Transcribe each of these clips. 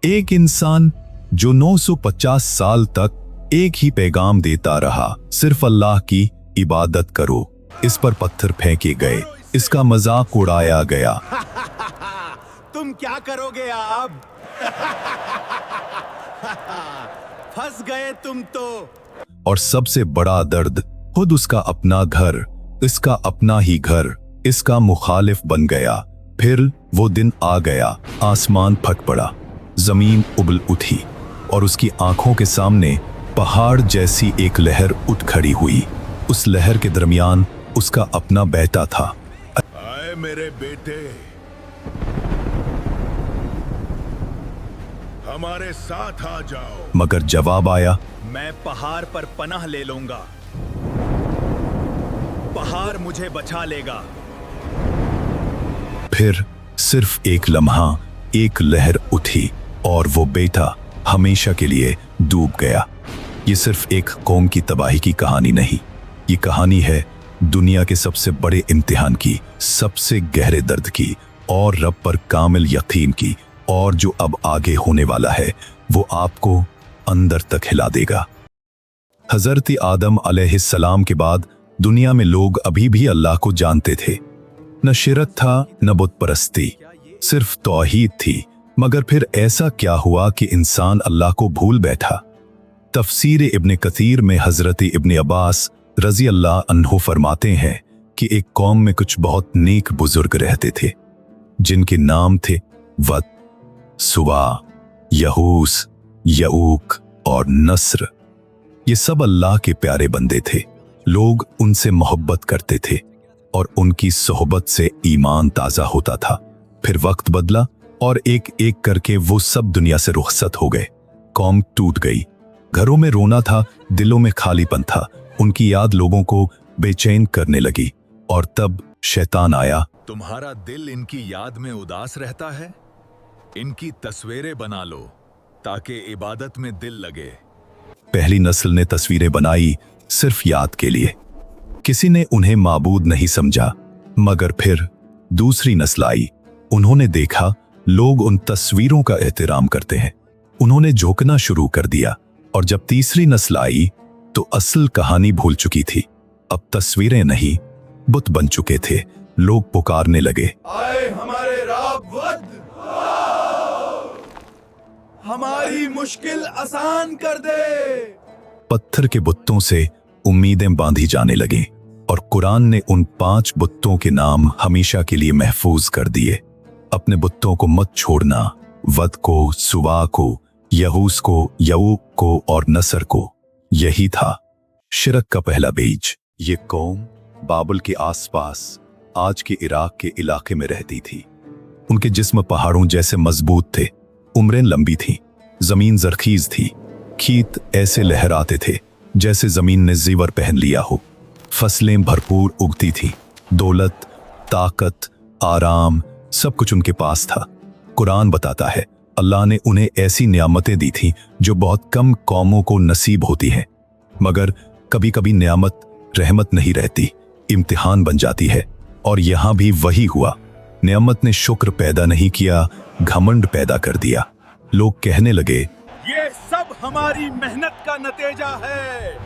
एक इंसान जो 950 साल तक एक ही पैगाम देता रहा, सिर्फ अल्लाह की इबादत करो। इस पर पत्थर फेंके गए, इसका मजाक उड़ाया गया। तुम क्या करोगे अब? फंस गए तुम तो। और सबसे बड़ा दर्द, खुद उसका अपना घर, इसका अपना ही घर, इसका मुखालिफ बन गया। फिर वो दिन आ गया, आसमान फट पड़ा, जमीन उबल उठी और उसकी आंखों के सामने पहाड़ जैसी एक लहर उठ खड़ी हुई। उस लहर के दरमियान उसका अपना बेटा था। आए मेरे बेटे, हमारे साथ आ जाओ। मगर जवाब आया, मैं पहाड़ पर पनाह ले लूंगा, पहाड़ मुझे बचा लेगा। फिर सिर्फ एक लम्हा, एक लहर उठी और वो बेटा हमेशा के लिए डूब गया। ये सिर्फ एक कौम की तबाही की कहानी नहीं, ये कहानी है दुनिया के सबसे बड़े इम्तिहान की, सबसे गहरे दर्द की और रब पर कामिल यकीन की। और जो अब आगे होने वाला है वो आपको अंदर तक हिला देगा। हजरत आदम अलैहिस्सलाम के बाद दुनिया में लोग अभी भी अल्लाह को जानते थे। न शिरक था, न बुत परस्ती, सिर्फ तौहीद थी। मगर फिर ऐसा क्या हुआ कि इंसान अल्लाह को भूल बैठा? तफसीर इब्न कसीर में हजरत इब्न अब्बास रजी अल्लाह अन्हु फरमाते हैं कि एक कौम में कुछ बहुत नेक बुजुर्ग रहते थे, जिनके नाम थे वद, सुवा, यहूस, यऊक और नस्र। ये सब अल्लाह के प्यारे बंदे थे। लोग उनसे मोहब्बत करते थे और उनकी सोहबत से ईमान ताज़ा होता था। फिर वक्त बदला और एक एक करके वो सब दुनिया से रुखसत हो गए। कौम टूट गई, घरों में रोना था, दिलों में खालीपन था। उनकी याद लोगों को बेचैन करने लगी और तब शैतान आया। तुम्हारा दिल इनकी याद में उदास रहता है, इनकी तस्वीरें बना लो ताकि इबादत में दिल लगे। पहली नस्ल ने तस्वीरें बनाई सिर्फ याद के लिए, किसी ने उन्हें माबूद नहीं समझा। मगर फिर दूसरी नस्ल आई, उन्होंने देखा लोग उन तस्वीरों का एहतराम करते हैं, उन्होंने झोंकना शुरू कर दिया। और जब तीसरी नस्ल आई तो असल कहानी भूल चुकी थी। अब तस्वीरें नहीं, बुत बन चुके थे। लोग पुकारने लगे, आए हमारे रब वद, हमारी मुश्किल आसान कर दे। पत्थर के बुत्तों से उम्मीदें बांधी जाने लगीं और कुरान ने उन 5 बुत्तों के नाम हमेशा के लिए महफूज कर दिए। अपने बुत्तों को मत छोड़ना, वद को, सुवा को, यहूस को, यऊक को और नसर को। यही था शिरक का पहला बीज। ये कौम बाबुल के आसपास आज के इराक के इलाके में रहती थी। उनके जिस्म पहाड़ों जैसे मजबूत थे, उम्रें लंबी थीं, जमीन जरखीज थी, खेत ऐसे लहराते थे जैसे जमीन ने जीवर पहन लिया हो। फसलें भरपूर उगती थीं, दौलत, ताकत, आराम सब कुछ उनके पास था। कुरान बताता है अल्लाह ने उन्हें ऐसी नियामतें दी थीं जो बहुत कम कौमों को नसीब होती हैं। मगर कभी कभी नियामत रहमत नहीं रहती, इम्तिहान बन जाती है। और यहां भी वही हुआ। नियामत ने शुक्र पैदा नहीं किया, घमंड पैदा कर दिया। लोग कहने लगे, ये सब हमारी मेहनत का नतीजा है,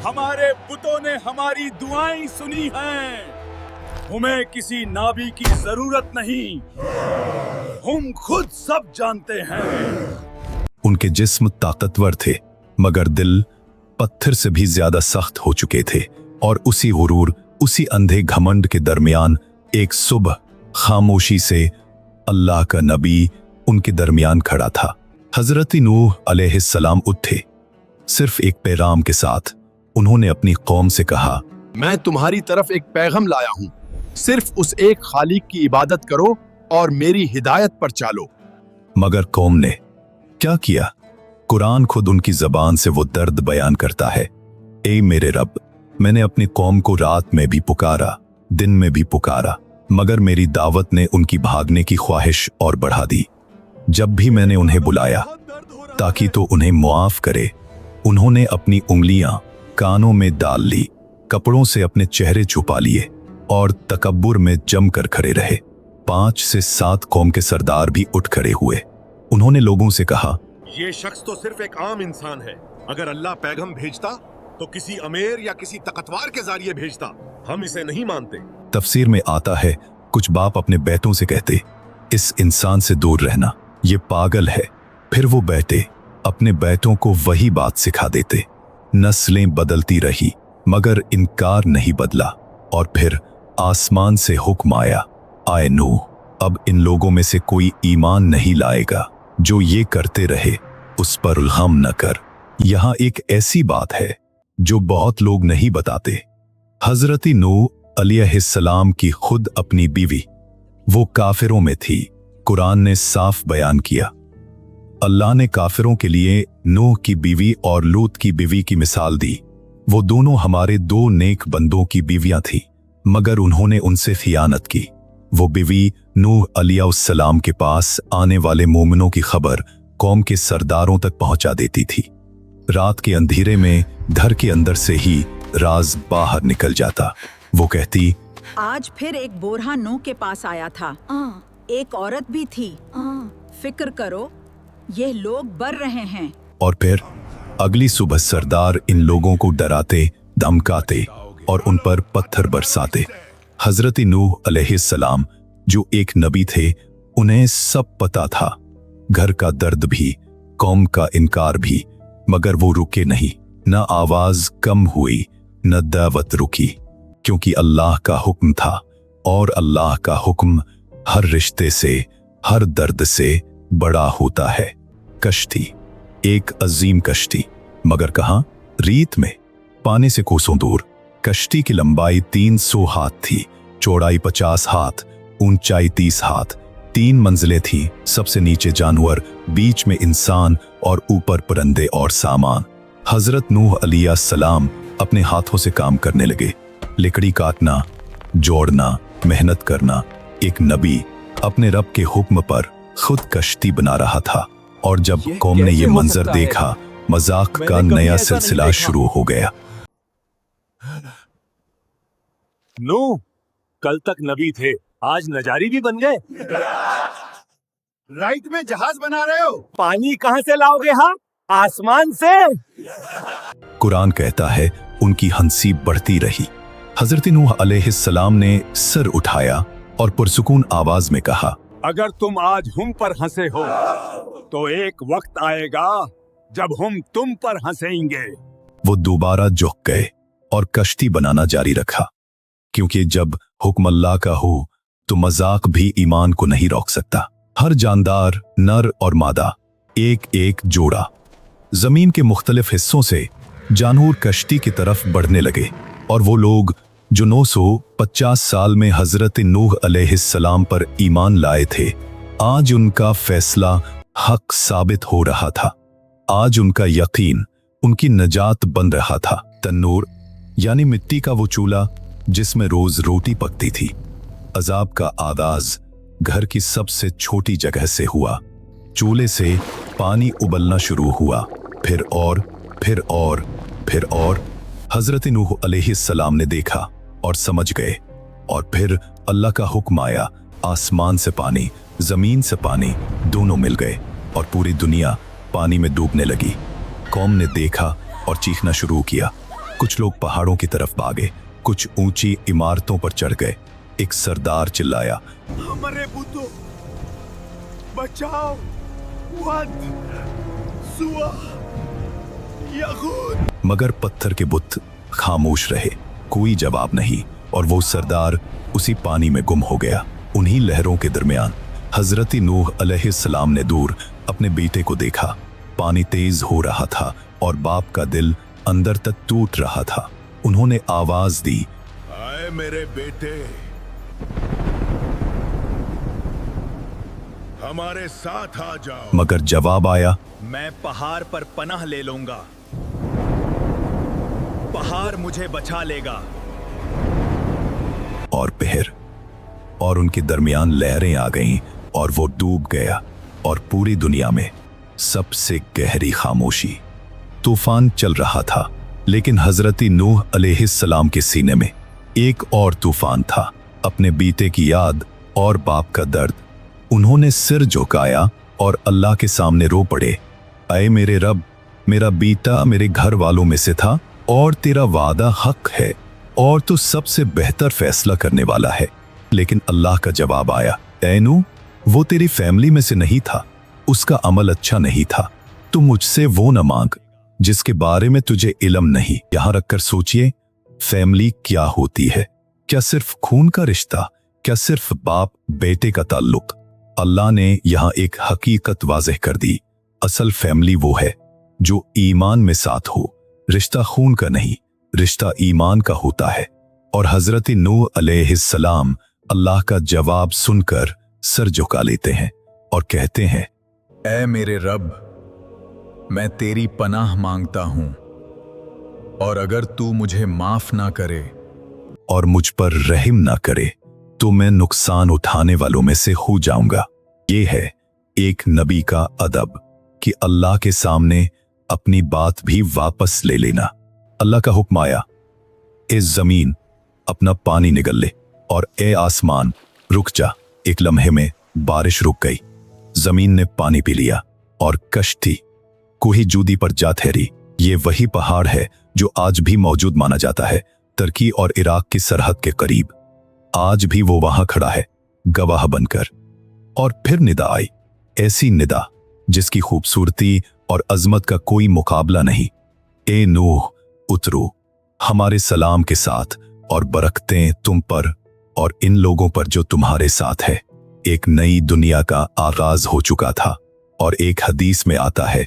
हमारे बुतों ने हमारी दुआएं सुनी हैं, हमें किसी नाबी की जरूरत नहीं, हम खुद सब जानते हैं। उनके जिस्म ताकतवर थे मगर दिल पत्थर से भी ज्यादा सख्त हो चुके थे। और उसी गुरूर, उसी अंधे घमंड के दरमियान एक सुबह खामोशी से अल्लाह का नबी उनके दरमियान खड़ा था। हजरत नूह अलैहिस्सलाम उठे, सिर्फ एक पैगाम के साथ। उन्होंने अपनी कौम से कहा, मैं तुम्हारी तरफ एक पैगाम लाया हूं, सिर्फ उस एक खालिक की इबादत करो और मेरी हिदायत पर चालो। मगर कौम ने क्या किया? कुरान खुद उनकी जबान से वो दर्द बयान करता है। ए मेरे रब, मैंने अपनी कौम को रात में भी पुकारा, दिन में भी पुकारा, मगर मेरी दावत ने उनकी भागने की ख्वाहिश और बढ़ा दी। जब भी मैंने उन्हें बुलाया ताकि तो उन्हें मुआफ करे, उन्होंने अपनी उंगलियां कानों में डाल ली, कपड़ों से अपने चेहरे छुपा लिए और तकब्बुर में जम कर खड़े रहे। 5 से 7 कौम के सरदार भी उठ खड़े हुए। उन्होंने लोगों से कहा, ये शख्स तो सिर्फ एक आम इंसान है। अगर अल्लाह पैगम भेजता तो किसी अमीर या किसी ताकतवर के जरिए भेजता। हम इसे नहीं मानते। तफसीर में आता है, कुछ बाप अपने बेटों से कहते, इस इंसान से दूर रहना, ये पागल है। फिर वो बेटे अपने बेटों को वही बात सिखा देते। नस्लें बदलती रही मगर इनकार नहीं बदला। और फिर आसमान से हुक्म आया, आए नूह, अब इन लोगों में से कोई ईमान नहीं लाएगा। जो ये करते रहे उस पर गम न कर। यहां एक ऐसी बात है जो बहुत लोग नहीं बताते। हजरत नूह अलैहिस्सलाम की खुद अपनी बीवी वो काफिरों में थी। कुरान ने साफ बयान किया। अल्लाह ने काफिरों के लिए नूह की बीवी और लूत की बीवी की मिसाल दी। वो दोनों हमारे दो नेक बंदों की बीवियां थी, मगर उन्होंने उनसे खियानत की। वो बीवी नूह अलैहिस्सलाम के पास आने वाले मोमिनों की खबर कौम के सरदारों तक पहुंचा देती थी। रात के अंधेरे में घर के अंदर से ही राज बाहर निकल जाता। वो कहती, आज फिर एक बोरहा नूह के पास आया था। एक औरत भी थी। फिक्र करो, ये लोग बर रहे हैं। और फिर अगली सुबह सरदार इन लोगों को डराते, धमकाते और उन पर पत्थर बरसाते। हजरत नूह अलैहिस्सलाम जो एक नबी थे, उन्हें सब पता था, घर का दर्द भी, कौम का इनकार भी, मगर वो रुके नहीं। न आवाज कम हुई, न दावत रुकी, क्योंकि अल्लाह का हुक्म था। और अल्लाह का हुक्म हर रिश्ते से, हर दर्द से बड़ा होता है। कश्ती, एक अजीम कश्ती, मगर कहां? रीत में, पानी से कोसों दूर। कश्ती की लंबाई 300 हाथ थी, चौड़ाई 50 हाथ, ऊंचाई 30 हाथ। 3 मंजिलें थीं, सबसे नीचे जानवर, बीच में इंसान और ऊपर परिंदे और सामान। हजरत नूह अलैहिस्सलाम अपने हाथों से काम करने लगे, लकड़ी काटना, जोड़ना, मेहनत करना। एक नबी अपने रब के हुक्म पर खुद कश्ती बना रहा था। और जब कौम ने ये मंजर देखा, मजाक का नया सिलसिला शुरू हो गया। नूह, कल तक नबी थे, आज नजारी भी बन गए। राइट में जहाज बना रहे हो? पानी कहां से लाओगे? हाँ, आसमान से। कुरान कहता है, उनकी हंसी बढ़ती रही। हजरत नूह अलैहिस्सलाम ने सर उठाया और पुरसुकून आवाज में कहा, अगर तुम आज हम पर हंसे हो तो एक वक्त आएगा जब हम तुम पर हंसेंगे। वो दोबारा झुक गए और कश्ती बनाना जारी रखा, क्योंकि जब हुक्म अल्लाह का हो तो मजाक भी ईमान को नहीं रोक सकता। हर जानदार, नर और मादा, एक एक जोड़ा, जमीन के मुख्तलिफ हिस्सों से जानूर कश्ती की तरफ बढ़ने लगे। और वो लोग जो 950 साल में हजरत नूह अलैहिस्सलाम पर ईमान लाए थे, आज उनका फैसला हक साबित हो रहा था। आज उनका यकीन उनकी नजात बन रहा था। तन्नूर यानी मिट्टी का वो चूल्हा जिसमें रोज रोटी पकती थी। अजाब का आगाज घर की सबसे छोटी जगह से हुआ। चूल्हे से पानी उबलना शुरू हुआ, फिर और, फिर और, फिर और। हजरत नूह अलैहिस्सलाम ने देखा और समझ गए। और फिर अल्लाह का हुक्म आया, आसमान से पानी, जमीन से पानी, दोनों मिल गए और पूरी दुनिया पानी में डूबने लगी। कौम ने देखा और चीखना शुरू किया। कुछ लोग पहाड़ों की तरफ भागे, कुछ ऊंची इमारतों पर चढ़ गए। एक सरदार चिल्लाया, हमारे बुतों, बचाओ, वद, सुआ, यगूद। मगर पत्थर के बुत खामोश रहे, कोई जवाब नहीं। और वो सरदार उसी पानी में गुम हो गया। उन्हीं लहरों के दरमियान हजरत नूह अलैहिस्सलाम ने दूर अपने बेटे को देखा। पानी तेज हो रहा था और बाप का दिल अंदर तक टूट रहा था। उन्होंने आवाज दी, आए मेरे बेटे, हमारे साथ आ जाओ। मगर जवाब आया, मैं पहाड़ पर पनाह ले लूंगा, पहाड़ मुझे बचा लेगा। और पहर और उनके दरमियान लहरें आ गईं और वो डूब गया। और पूरी दुनिया में सबसे गहरी खामोशी। तूफान चल रहा था, लेकिन हजरत नूह अलैहिस्सलाम के सीने में एक और तूफान था, अपने बीते की याद और बाप का दर्द। उन्होंने सिर झुकाया और अल्लाह के सामने रो पड़े, ऐ मेरे रब, मेरा बीता मेरे घर वालों में से था और तेरा वादा हक है और तू सबसे बेहतर फैसला करने वाला है। लेकिन अल्लाह का जवाब आया, ऐ नूह, वो तेरी फैमिली में से नहीं था, उसका अमल अच्छा नहीं था, तू मुझसे वो न मांग जिसके बारे में तुझे इल्म नहीं। यहां रखकर सोचिए, फैमिली क्या होती है? क्या सिर्फ खून का रिश्ता? क्या सिर्फ बाप बेटे का ताल्लुक? अल्लाह ने यहां एक हकीकत वाज़ेह कर दी, असल फैमिली वो है जो ईमान में साथ हो। रिश्ता खून का नहीं, रिश्ता ईमान का होता है। और हजरत नूह अलैहिस्सलाम अल्लाह का जवाब सुनकर सर झुका लेते हैं और कहते हैं, ऐ मेरे रब, मैं तेरी पनाह मांगता हूं और अगर तू मुझे माफ ना करे और मुझ पर रहम ना करे तो मैं नुकसान उठाने वालों में से हो जाऊंगा। ये है एक नबी का अदब कि अल्लाह के सामने अपनी बात भी वापस ले लेना। अल्लाह का हुक्म आया, ए जमीन अपना पानी निगल ले और ए आसमान रुक जा। एक लम्हे में बारिश रुक गई, जमीन ने पानी पी लिया और कश्ती कोही जूदी पर जा ठहरी। ये वही पहाड़ है जो आज भी मौजूद माना जाता है, तुर्की और इराक की सरहद के करीब। आज भी वो वहां खड़ा है गवाह बनकर। और फिर निदा आई, ऐसी निदा जिसकी खूबसूरती और अजमत का कोई मुकाबला नहीं। ए नूह, उतरो, हमारे सलाम के साथ और बरकतें तुम पर और इन लोगों पर जो तुम्हारे साथ है। एक नई दुनिया का आगाज हो चुका था। और एक हदीस में आता है,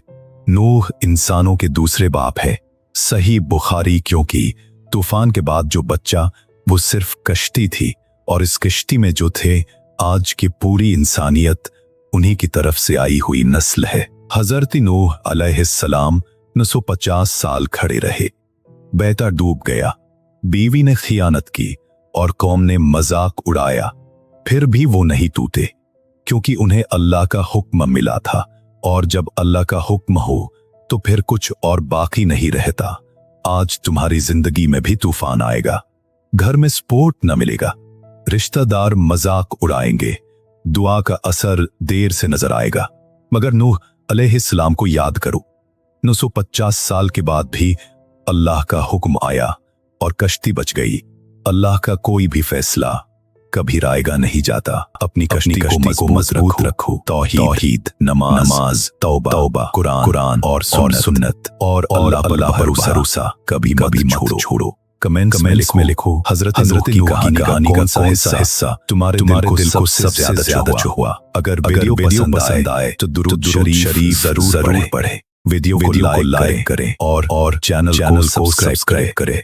नूह इंसानों के दूसरे बाप है। सही बुखारी, क्योंकि तूफान के बाद जो बच्चा वो सिर्फ कश्ती थी और इस कश्ती में जो थे आज की पूरी इंसानियत उन्हीं की तरफ से आई हुई नस्ल है। हजरत नूह अलैहिस्सलाम 950 साल खड़े रहे। बेटा डूब गया, बीवी ने खियानत की और कौम ने मजाक उड़ाया, फिर भी वो नहीं टूटे क्योंकि उन्हें अल्लाह का हुक्म मिला था। और जब अल्लाह का हुक्म हो तो फिर कुछ और बाकी नहीं रहता। आज तुम्हारी जिंदगी में भी तूफान आएगा, घर में सपोर्ट न मिलेगा, रिश्तेदार मजाक उड़ाएंगे, दुआ का असर देर से नजर आएगा। मगर नूह अलैहिस्सलाम को याद करो, 950 साल के बाद भी अल्लाह का हुक्म आया और कश्ती बच गई। अल्लाह का कोई भी फैसला कभी रायगा नहीं जाता। अपनी कश्ती को मजबूत रखो। तौहीद, नमाज, तौबा, कुरान और सुन्नत और अल्लाह पर भरोसा कभी मत छोड़ो। कमेंट्स में लिखो हजरत नूह की कहानी का कौन सा हिस्सा तुम्हारे दिल को सबसे ज्यादा छुआ। अगर वीडियो पसंद आए तो दुरूद शरीफ जरूर पढ़ें। वीडियो को लाइक करें और चैनल को सब्सक्राइब करें।